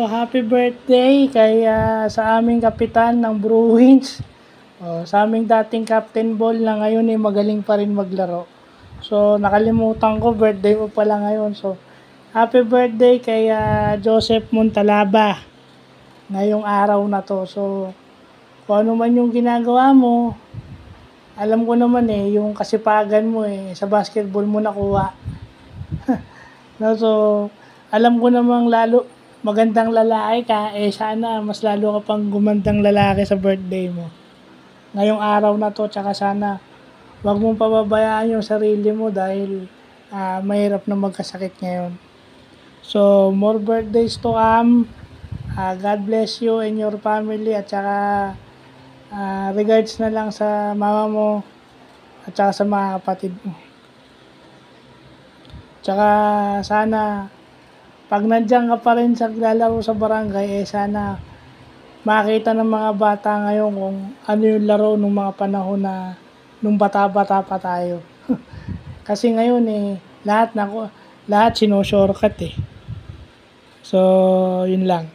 happy birthday kay sa aming kapitan ng Bruins. Sa aming dating Captain Ball na ngayon magaling pa rin maglaro. So, nakalimutan ko, birthday mo pala ngayon. So, happy birthday kay Joseph Montalaba ngayong araw na to. So, kung ano man yung ginagawa mo, alam ko naman yung kasipagan mo sa basketball mo nakuha. No, so, alam ko namang lalo magandang lalaki ka, sana mas lalo ka pang gumandang lalaki sa birthday mo. Ngayong araw na to, tsaka sana wag mong pababayaan yung sarili mo dahil mahirap na magkasakit ngayon. So, more birthdays to come. God bless you and your family at saka regards na lang sa mama mo at saka sa mga kapatid mo. Tsaka sana pag nandiyan ka pa rin sa lalaro sa barangay, sana makita ng mga bata ngayon kung ano yung laro nung mga panahon na nung bata-bata pa tayo. Kasi ngayon lahat sinushortcut So, yun lang.